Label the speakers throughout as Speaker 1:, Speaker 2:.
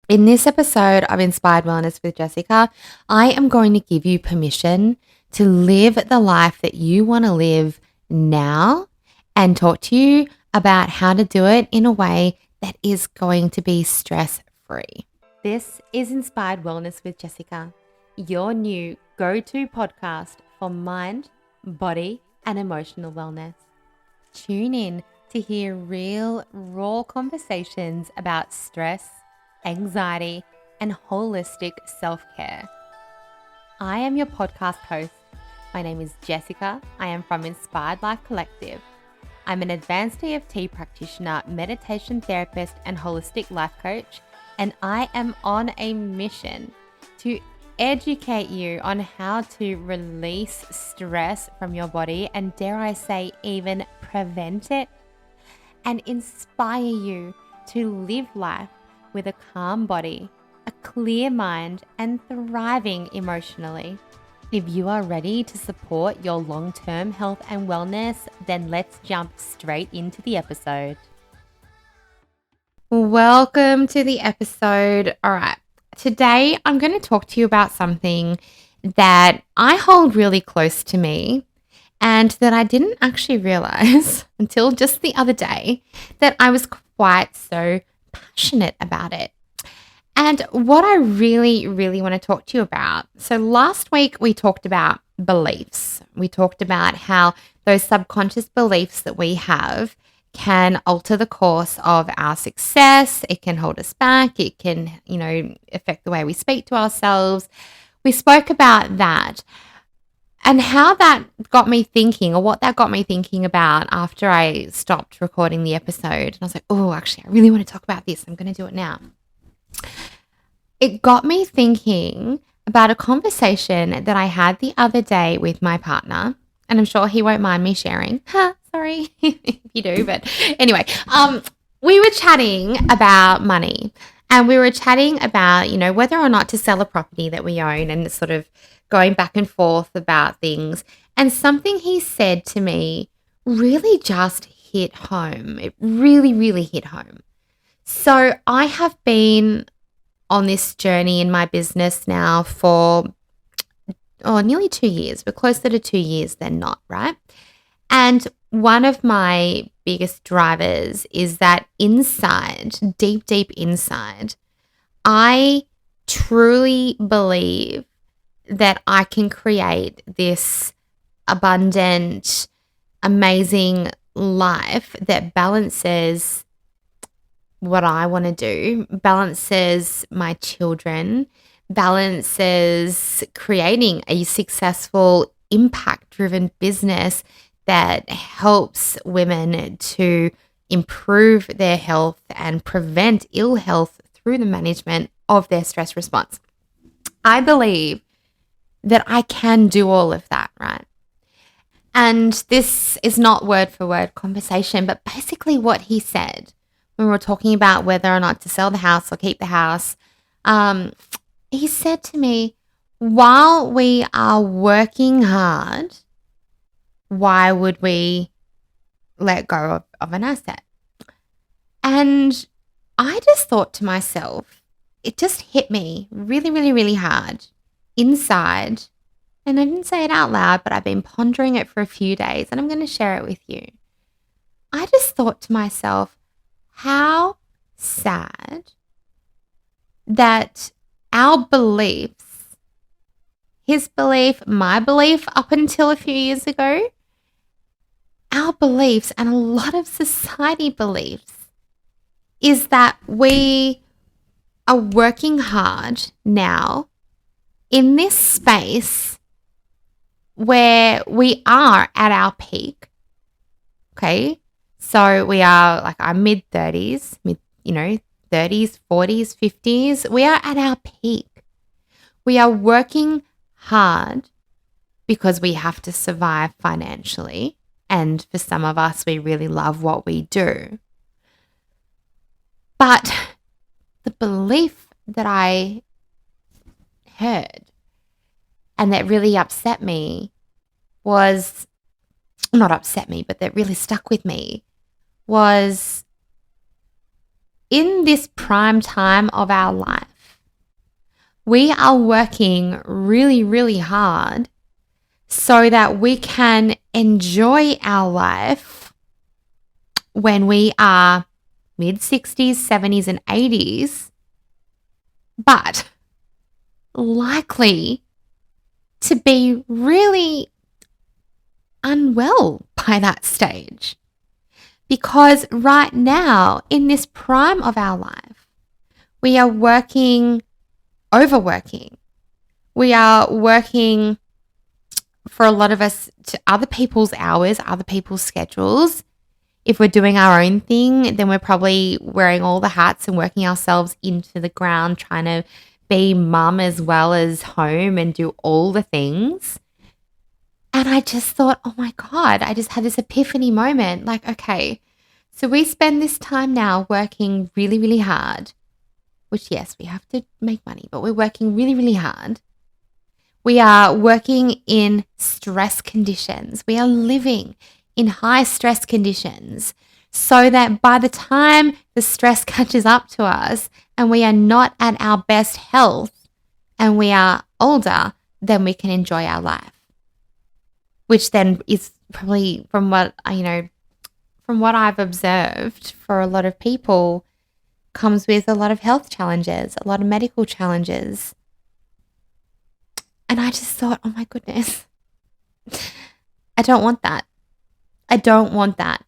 Speaker 1: In this episode of Inspired Wellness with Jessica, I am going to give you permission to live the life that you want to live now and talk to you about how to do it in a way that is going to be stress-free. This is Inspired Wellness with Jessica, your new go-to podcast for mind, body, and emotional wellness. Tune in to hear real, raw conversations about stress, anxiety, and holistic self-care. I am your podcast host. My name is Jessica. I am from Inspired Life Collective. I'm an advanced EFT practitioner, meditation therapist, and holistic life coach, and I am on a mission to educate you on how to release stress from your body and, dare I say, even prevent it, and inspire you to live life with a calm body, a clear mind, and thriving emotionally. If you are ready to support your long-term health and wellness, then let's jump straight into the episode. Welcome to the episode. All right. Today, I'm going to talk to you about something that I hold really close to me and that I didn't actually realize until just the other day that I was quite so passionate about it. And what I really, really want to talk to you about. So last week we talked about beliefs. We talked about how those subconscious beliefs that we have can alter the course of our success. It can hold us back. It can, affect the way we speak to ourselves. We spoke about that and how that got me thinking, or what that got me thinking about after I stopped recording the episode. And I was like, oh, actually, I really want to talk about this. I'm going to do it now. It got me thinking about a conversation that I had the other day with my partner. And I'm sure he won't mind me sharing. Sorry if you do. But anyway, we were chatting about money. And we were chatting about, whether or not to sell a property that we own, and sort of going back and forth about things. And something he said to me really just hit home. It really, really hit home. So I have been on this journey in my business now for nearly 2 years. We're closer to 2 years than not, right? And one of my biggest drivers is that inside, deep, deep inside, I truly believe that I can create this abundant, amazing life that balances what I want to do, balances my children, balances creating a successful, impact-driven business that helps women to improve their health and prevent ill health through the management of their stress response. I believe that I can do all of that, right? And this is not word for word conversation, but basically what he said when we were talking about whether or not to sell the house or keep the house, he said to me, while we are working hard, why would we let go of an asset? And I just thought to myself, it just hit me really, really, really hard inside. And I didn't say it out loud, but I've been pondering it for a few days and I'm going to share it with you. I just thought to myself, how sad that our beliefs, his belief, my belief up until a few years ago, our beliefs and a lot of society beliefs is that we are working hard now in this space where we are at our peak. Okay. So we are like our mid-30s, 30s, 40s, 50s. We are at our peak. We are working hard because we have to survive financially. And for some of us, we really love what we do. But the belief that I heard and that really upset me was, not upset me, but that really stuck with me was in this prime time of our life, we are working really, really hard so that we can enjoy our life when we are mid-60s, 70s, and 80s, but likely to be really unwell by that stage. Because right now, in this prime of our life, we are overworking. We are working, for a lot of us, to other people's hours, other people's schedules. If we're doing our own thing, then we're probably wearing all the hats and working ourselves into the ground, trying to be mum as well as home and do all the things. And I just thought, oh my God, I just had this epiphany moment. Like, okay, so we spend this time now working really, really hard, which, yes, we have to make money, but we're working really, really hard. We are working in stress conditions. We are living in high stress conditions so that by the time the stress catches up to us and we are not at our best health and we are older, then we can enjoy our life. Which then is probably, from what I've observed, for a lot of people, comes with a lot of health challenges, a lot of medical challenges. And I just thought, oh my goodness, I don't want that. I don't want that.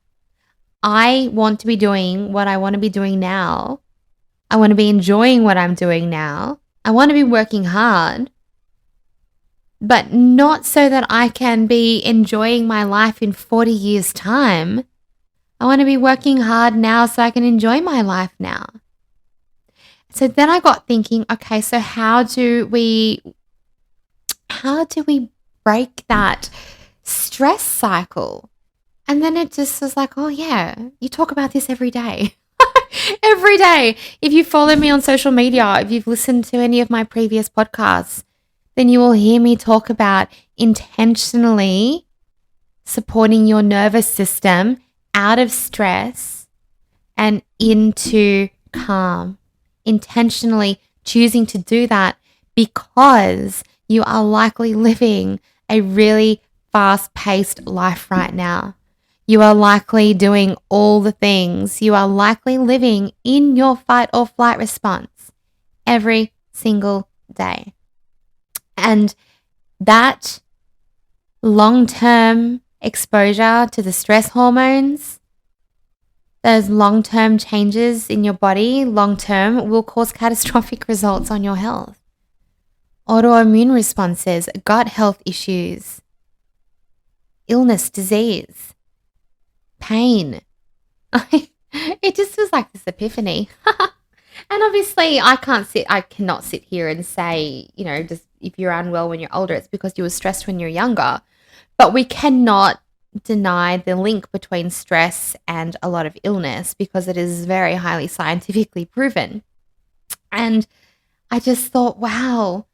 Speaker 1: I want to be doing what I want to be doing now. I want to be enjoying what I'm doing now. I want to be working hard, but not so that I can be enjoying my life in 40 years' time. I want to be working hard now so I can enjoy my life now. So then I got thinking, okay, so how do we break that stress cycle? And then it just was like, oh yeah, you talk about this every day. Every day. If you follow me on social media, if you've listened to any of my previous podcasts, then you will hear me talk about intentionally supporting your nervous system out of stress and into calm. Intentionally choosing to do that because you are likely living a really fast-paced life right now. You are likely doing all the things. You are likely living in your fight or flight response every single day. And that long-term exposure to the stress hormones, those long-term changes in your body, long-term, will cause catastrophic results on your health. Autoimmune responses, gut health issues, illness, disease, pain. It just was like this epiphany. And obviously I cannot sit here and say, just if you're unwell when you're older, it's because you were stressed when you're younger. But we cannot deny the link between stress and a lot of illness because it is very highly scientifically proven. And I just thought, wow,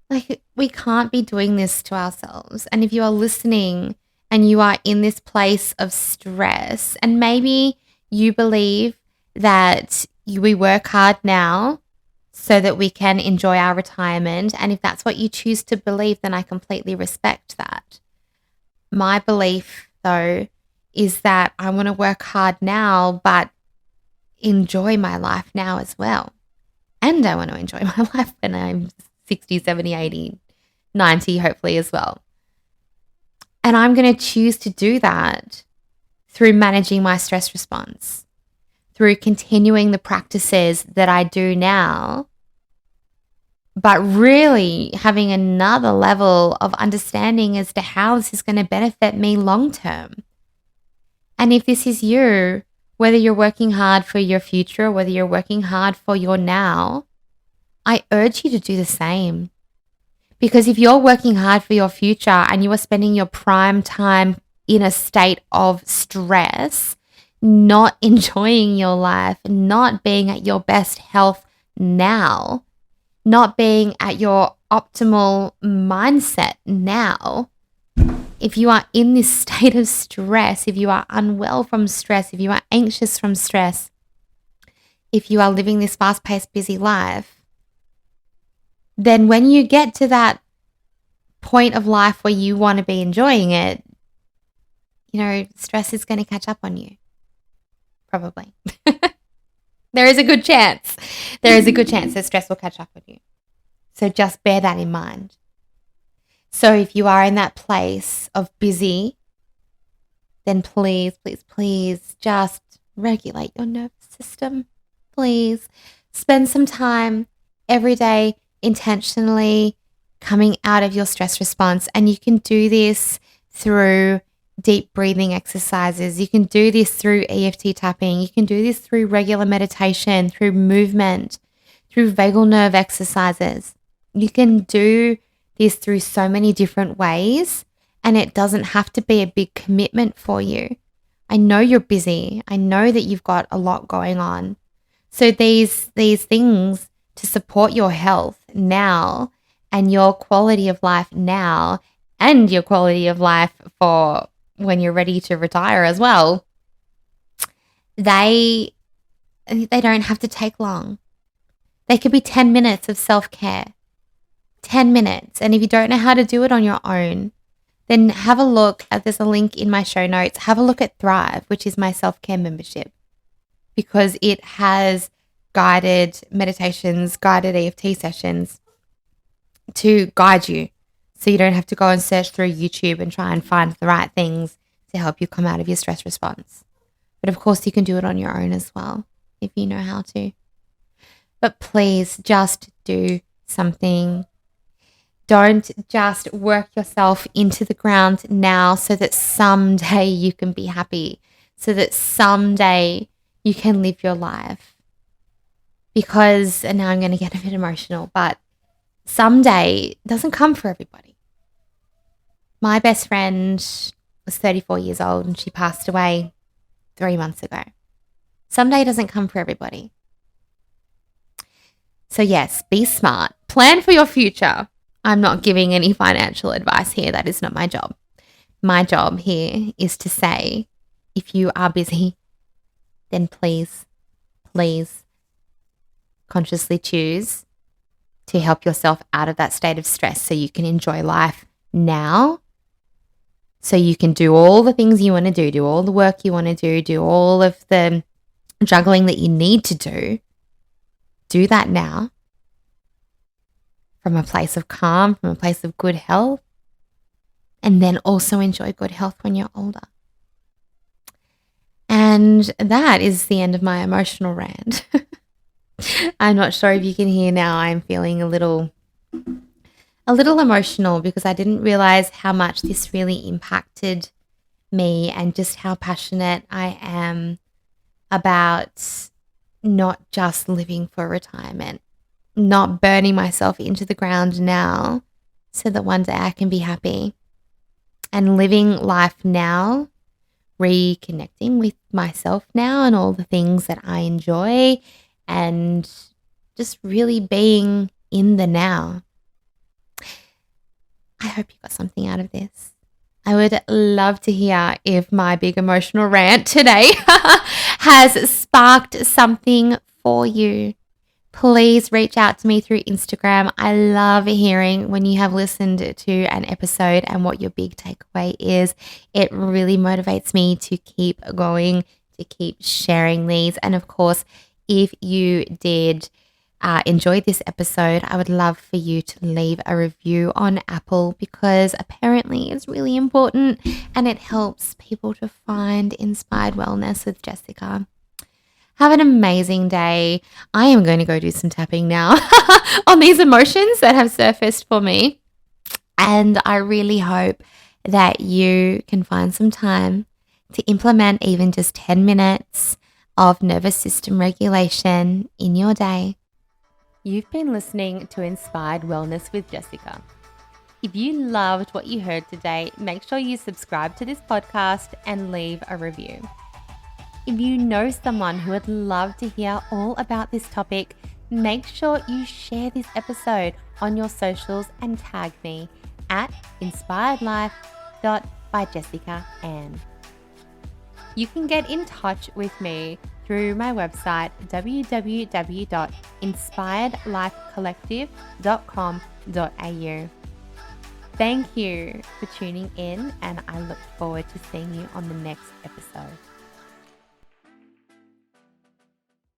Speaker 1: like we can't be doing this to ourselves. And if you are listening and you are in this place of stress, and maybe you believe that we work hard now so that we can enjoy our retirement, and if that's what you choose to believe, then I completely respect that. My belief, though, is that I want to work hard now, but enjoy my life now as well. And I want to enjoy my life when I'm 60, 70, 80, 90, hopefully as well. And I'm going to choose to do that through managing my stress response, through continuing the practices that I do now, but really having another level of understanding as to how this is going to benefit me long term. And if this is you, whether you're working hard for your future, whether you're working hard for your now, I urge you to do the same. Because if you're working hard for your future and you are spending your prime time in a state of stress, not enjoying your life, not being at your best health now, not being at your optimal mindset now, if you are in this state of stress, if you are unwell from stress, if you are anxious from stress, if you are living this fast-paced, busy life, then when you get to that point of life where you want to be enjoying it, stress is going to catch up on you. Probably. There is a good chance. There is a good chance that stress will catch up on you. So just bear that in mind. So if you are in that place of busy, then please, please, please just regulate your nervous system. Please spend some time every day intentionally coming out of your stress response. And you can do this through deep breathing exercises. You can do this through EFT tapping. You can do this through regular meditation, through movement, through vagal nerve exercises. You can do this through so many different ways, and it doesn't have to be a big commitment for you. I know you're busy. I know that you've got a lot going on. So these things to support your health now and your quality of life now and your quality of life for when you're ready to retire as well, they don't have to take long. They could be 10 minutes of self-care. 10 minutes. And if you don't know how to do it on your own, then have a look. There's a link in my show notes. Have a look at Thrive, which is my self-care membership, because it has guided meditations, guided EFT sessions to guide you. So you don't have to go and search through YouTube and try and find the right things to help you come out of your stress response. But of course, you can do it on your own as well if you know how to. But please just do something. Don't just work yourself into the ground now so that someday you can be happy, so that someday you can live your life. Because, and now I'm going to get a bit emotional, but someday doesn't come for everybody. My best friend was 34 years old and she passed away 3 months ago. Someday doesn't come for everybody. So yes, be smart. Plan for your future. I'm not giving any financial advice here. That is not my job. My job here is to say, if you are busy, then please, please consciously choose to help yourself out of that state of stress so you can enjoy life now, so you can do all the things you want to do all the work you want to do all of the juggling that you need to do. Do that now from a place of calm, from a place of good health, and then also enjoy good health when you're older. And that is the end of my emotional rant. I'm not sure if you can hear now. I'm feeling a little emotional because I didn't realize how much this really impacted me and just how passionate I am about not just living for retirement, not burning myself into the ground now so that one day I can be happy, and living life now, reconnecting with myself now and all the things that I enjoy, and just really being in the now. I hope you got something out of this. I would love to hear if my big emotional rant today has sparked something for you. Please reach out to me through Instagram. I love hearing when you have listened to an episode and what your big takeaway is. It really motivates me to keep going, to keep sharing these. And of course, if you did enjoy this episode, I would love for you to leave a review on Apple, because apparently it's really important and it helps people to find Inspired Wellness with Jessica. Have an amazing day. I am going to go do some tapping now on these emotions that have surfaced for me. And I really hope that you can find some time to implement even just 10 minutes of nervous system regulation in your day. You've been listening to Inspired Wellness with Jessica. If you loved what you heard today, make sure you subscribe to this podcast and leave a review. If you know someone who would love to hear all about this topic, make sure you share this episode on your socials and tag me at inspiredlife.byjessicaann. You can get in touch with me through my website, www.inspiredlifecollective.com.au. Thank you for tuning in, and I look forward to seeing you on the next episode.